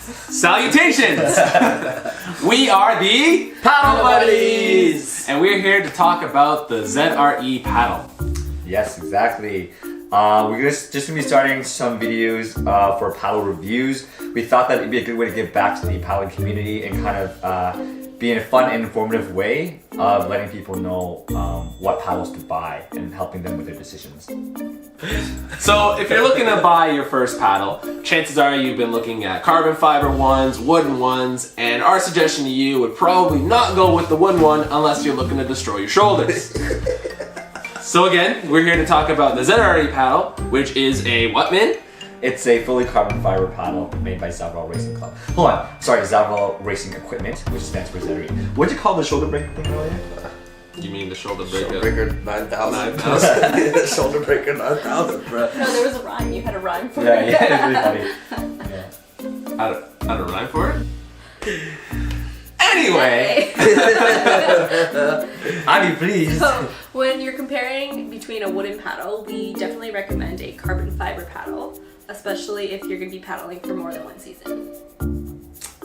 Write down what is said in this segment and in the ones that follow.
Salutations! We are the Paddle Buddies! And we're here to talk about the ZRE paddle. Yes, exactly. We're just going to be starting some videos for paddle reviews. We thought that it'd be a good way to give back to the paddling community and kind of be in a fun and informative way of letting people know what paddles to buy and helping them with their decisions. So if you're looking to buy your first paddle, chances are you've been looking at carbon fiber ones, wooden ones, and our suggestion to you would probably not go with the wooden one unless you're looking to destroy your shoulders. So again, we're here to talk about the ZRE paddle, which is a what, man? It's a fully carbon fiber paddle made by ZRE Racing Club. Hold on, sorry, ZRE Racing Equipment, which stands for ZRE. What did you call the shoulder breaker thing earlier? You mean the shoulder breaker? Shoulder breaker 9,000. Shoulder breaker 9,000, bro. No, there was a rhyme. You had a rhyme for it. Yeah, it's really funny. Yeah. I don't rhyme for it? Anyway! I mean, please. So, when you're comparing between a wooden paddle, we definitely recommend a carbon fiber paddle, especially if you're going to be paddling for more than one season.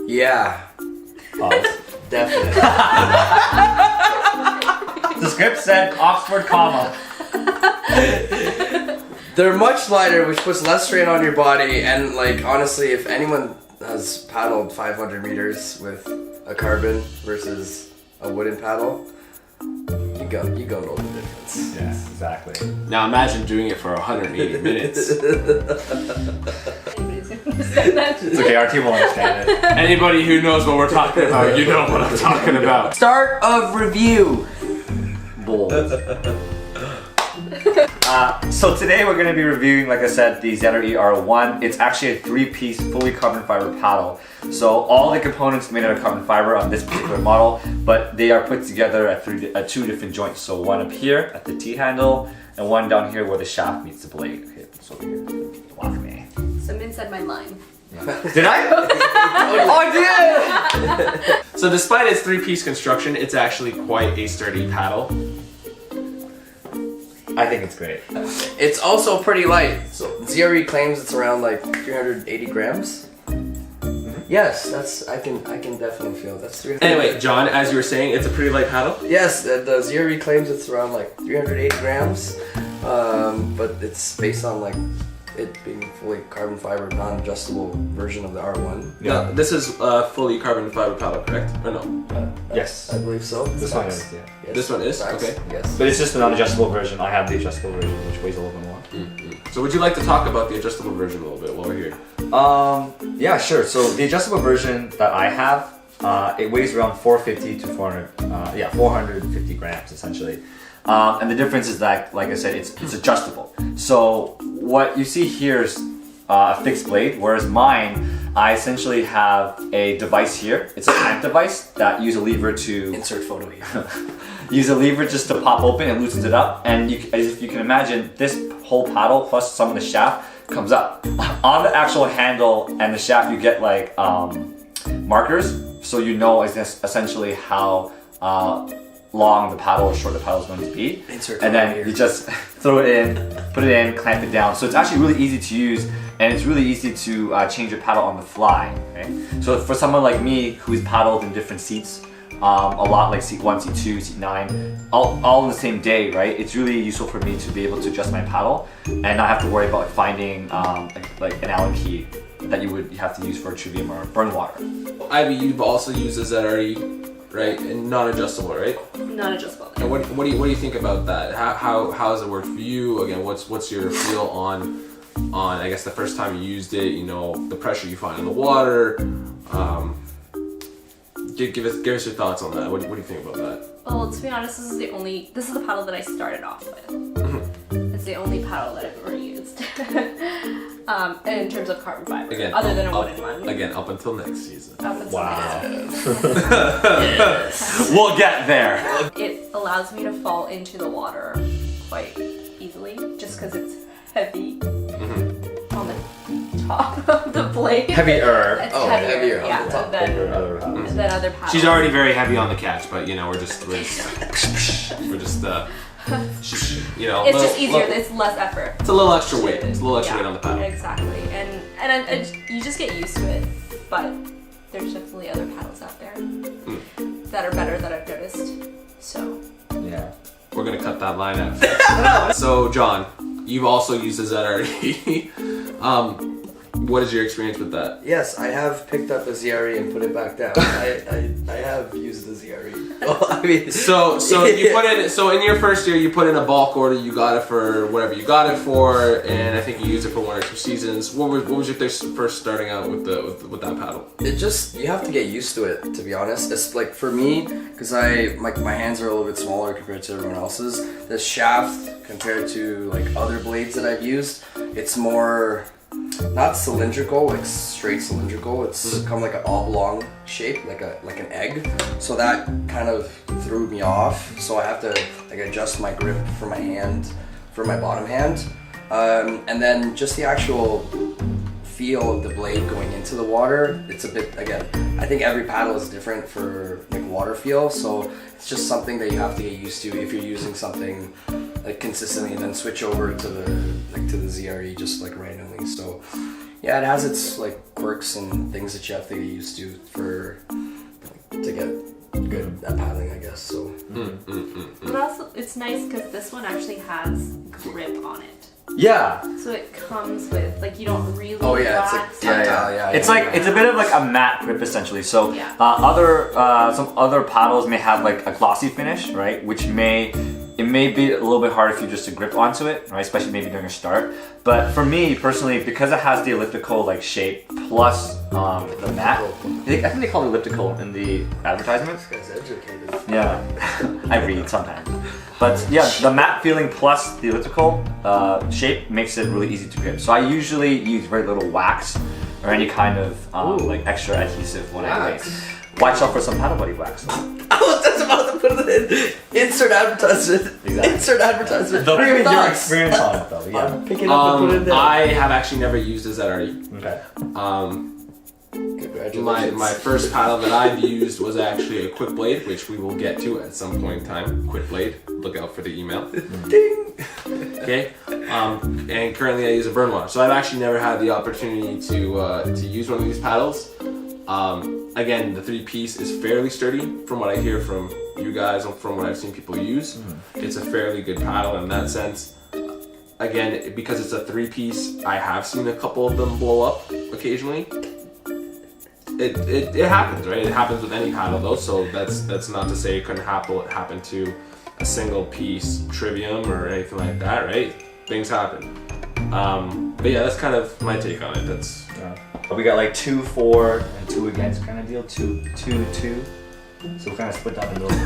Yeah, definitely. The script said Oxford comma. They're much lighter, which puts less strain on your body, and like honestly, if anyone has paddled 500 meters with a carbon versus a wooden paddle, you go know the difference. Yeah, exactly. Now imagine doing it for 180 minutes. Anybody's going to understand that? It's okay, our team will understand it. Anybody who knows what we're talking about, you know what I'm talking about. Start of review. Bull. So today we're going to be reviewing, like I said, the ZRE R1. It's actually a 3-piece fully carbon fiber paddle. So all the components made out of carbon fiber on this particular model, but they are put together at two different joints. So one up here at the T-handle and one down here where the shaft meets the blade. Okay, it's over here. Block me. Some said my line. Did I? Oh, I did! So despite its 3-piece construction, it's actually quite a sturdy paddle. I think it's great. It's also pretty light. So ZRE claims it's around like 380 grams. Yes, I can definitely feel that's 300. Anyway, John, as you were saying, it's a pretty light paddle. Yes, the ZRE claims it's around like 380 grams, but it's based on like it being fully carbon fiber, non-adjustable version of the R1. Yeah. No, this is fully carbon fiber paddle, correct? Or no? Yes. I believe so. This one is, yeah. Yes. This one is? Facts. Okay. Yes. But it's just the non-adjustable version. I have the adjustable version, which weighs a little bit more. Mm-hmm. So would you like to talk about the adjustable version a little bit while we're here? Yeah, sure. So the adjustable version that I have, it weighs around 450 to 450 grams essentially. And the difference is that, like I said, it's adjustable. So what you see here is a fixed blade, whereas mine, I essentially have a device here. It's a clamp device that use a lever to Insert photo here. use a lever just to pop open and loosens it up. And as you can imagine, this whole paddle plus some of the shaft comes up. On the actual handle and the shaft, you get like markers, so you know essentially how long the paddle or short the paddle is going to be. And then you just throw it in, put it in, clamp it down. So it's actually really easy to use, and it's really easy to change your paddle on the fly. Okay? So for someone like me who's paddled in different seats, a lot like seat 1, seat 2, seat 9, all in the same day, right? It's really useful for me to be able to adjust my paddle and not have to worry about finding like an Allen key that you have to use for a trivium or burn water. Ivy, you've also used the ZRE, right? And non-adjustable, right? Non-adjustable. And what do you think about that? How has it worked for you? Again, what's your feel on I guess the first time you used it? You know, the pressure you find in the water. Give us your thoughts on that. What do you think about that? Well, to be honest, this is the paddle that I started off with. It's the only paddle that I've ever used. In terms of carbon fiber, Again, other than a wooden one. Again, up until next season. Up until Wow. next season. We'll get there. It allows me to fall into the water quite easily, just because it's heavy on the top of the blade. Heavier. It's Oh, heavier on yeah, the top. than other paddles. She's already very heavy on the catch, but you know we're just you know, It's just easier. It's less effort. It's a little extra weight. It's a little extra weight on the paddle. Exactly, and you just get used to it. but there's definitely other paddles out there that are better that I've noticed. So Yeah. We're gonna cut that line out. So John, you've also used the ZRE. What is your experience with that? Yes, I have picked up a ZRE and put it back down. I have used the ZRE. Well, I mean, So you put in, so in your first year you put in a bulk order, you got it for whatever you got it for, and I think you used it for 1 or 2 seasons. What was your first starting out with that paddle? it just, you have to get used to it, to be honest. It's like for me, because my hands are a little bit smaller compared to everyone else's. The shaft compared to like other blades that I've used, it's more not cylindrical, like straight cylindrical. It's kind of like an oblong shape, like an egg. So that kind of threw me off. So I have to like adjust my grip for my hand, for my bottom hand, and then just the actual feel of the blade going into the water. It's a bit, again, I think every paddle is different for like water feel. So it's just something that you have to get used to if you're using something like consistently, and then switch over to the ZRE just like randomly. So yeah, it has its like quirks and things that you have to get used to to get good at paddling, I guess. So but also it's nice because this one actually has grip on it. Yeah. So it comes with like you don't really oh yeah, it's relax. like yeah. It's like it's a bit of like a matte grip essentially. So Yeah. some other paddles may have like a glossy finish, right? Which may be a little bit harder for you just to grip onto it, right? Especially maybe during a start. But for me personally, because it has the elliptical like shape plus the matte, I think they call it elliptical in the advertisement. This guy's educated. Yeah, I read sometimes. But yeah, the matte feeling plus the elliptical shape makes it really easy to grip. So I usually use very little wax or any kind of like extra adhesive when I race. Watch out for some paddle buddy wax. I was just about to put it in. Insert advertisement. Exactly. Insert advertisement. Don't even your Thoughts? experience on it though. Yeah. I'm picking up and put it there. I have actually never used a ZRE. Okay. Congratulations. My first paddle that I've used was actually a quick blade, which we will get to at some point in time. Quick blade. Look out for the email. Ding. Okay. And currently I use a burn wash, so I've actually never had the opportunity to use one of these paddles. Again, the 3-piece is fairly sturdy from what I hear from you guys and from what I've seen people use. It's a fairly good paddle in that sense. Again, because it's a 3-piece, I have seen a couple of them blow up occasionally. It happens, right? It happens with any paddle though, so that's not to say it couldn't happen to a single piece trivium or anything like that, right? Things happen. But yeah, that's kind of my take on it. That's But we got like 2, 4, and 2 against kind of deal. 2, 2, 2. So we're kind of split down the middle.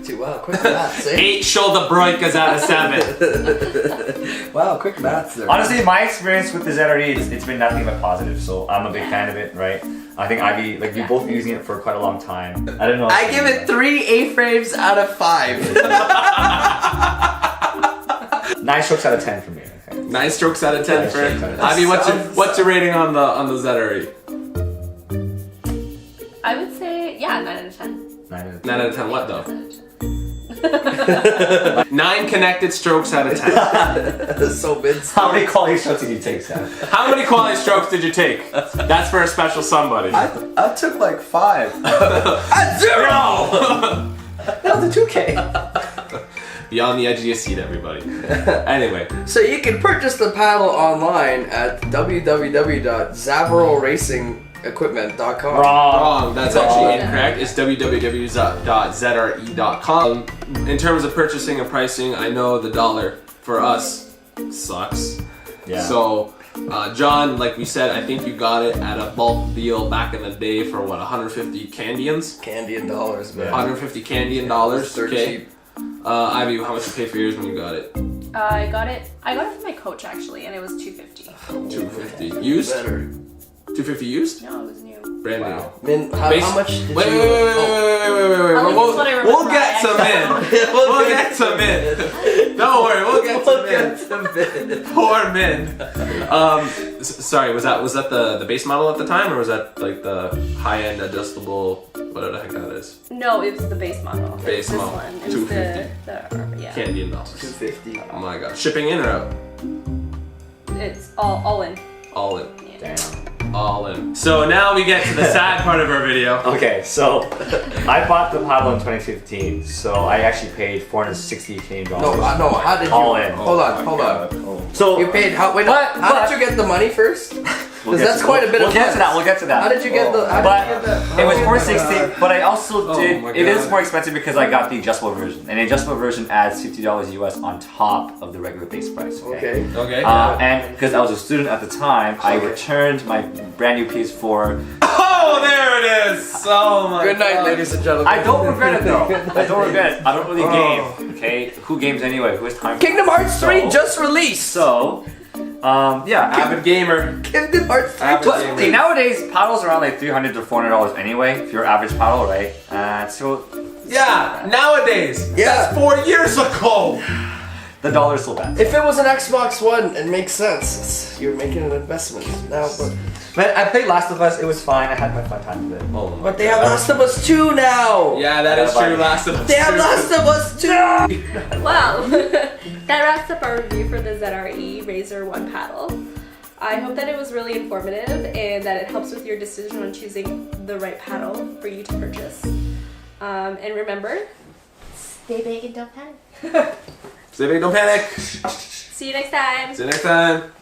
2. Wow, quick maths, eh? 8 shoulder broikas out of 7. Wow, quick maths there. Honestly, my experience with the ZRE, it's been nothing but positive. So I'm a big fan of it, right? I think Ivy, like we've both been using it for quite a long time. I don't know. I give it 3 A-frames out of 5. 9 strokes out of 10 for me. Okay. 9 strokes out of 10 for strokes out of 10. Ivy. What's your rating on the ZRE? I would say 9 out of 10. 9 out of 10. 9 out of 10 what 9 though? out of 10. 9 connected strokes out of 10. So mid. How many quality strokes did you take, Sam? How many quality strokes did you take? That's for a special somebody. I took like 5. At 0! That was a 2K. Beyond the edge of your seat, everybody. Anyway. So you can purchase the paddle online at www.zavroracing.equipment.com. Wrong. That's actually incorrect. It's www.zre.com. In terms of purchasing and pricing, I know the dollar for us sucks. Yeah. So, John, like we said, I think you got it at a bulk deal back in the day for what, 150 Canadians? Canadian dollars, man. 150 Canadian dollars. They're Okay. cheap. Ivy, how much you pay for yours when you got it? I got it from my coach actually, and it was $250. 250 used. Better. 250 used. No, it was new. Brand Wow. Min, how much did Wait, you... wait. At least that's what I remember. We'll get some in. We'll get some in. Don't worry, we'll get some in. Poor men. Sorry, was that the base model at the time, or was that like the high-end adjustable? Whatever the heck that is. No, it was the base model. Base this model. one. It was $250. yeah. Canadian dollars. 250. Oh my god. Shipping in or out? It's all in. All in. Yeah. Damn. all in. So now we get to the sad part of our video. Okay, so I bought the paddle in 2015, so I actually paid 460 Canadian dollars. No, how did you? All in. Hold on. So You paid how? Wait, But- how did you get the money first? we'll Because that's quite a bit we'll of get to funds. that. We'll get to that. How did you get the? How But did you get that? it was Oh, 460, but I also did. my It is God. more expensive because I got the adjustable version, and the adjustable version adds $50 US on top of the regular base price. Okay. Okay. And because I was a student at the time, I returned my brand new PS4. Oh, there it is. Oh my Good night, God. ladies and gentlemen. I don't regret it though. I don't regret it. I don't really game. Okay, who games anyway? Who has time? For Kingdom Hearts 3 just released. So, yeah. Avid gamer. Kingdom Hearts 3 Avid just gamer. See, nowadays paddles around like $300 to $400 anyway. If you're average paddle, right? So Yeah, nowadays. Yeah. That's 4 years ago. the dollar's still bad. If it was an Xbox One, it makes sense. You're making an investment now, But I played Last of Us. It was fine. I had my fun time with it. Oh my but they have Last of Us 2 now. Yeah, that is true. Last of Us. They have 2. Last of Us 2. Well, that wraps up our review for the ZRE Razor 1 paddle. I hope that it was really informative and that it helps with your decision on choosing the right paddle for you to purchase. And remember, stay big and don't panic. Stay big, don't panic. See you next time. See you next time.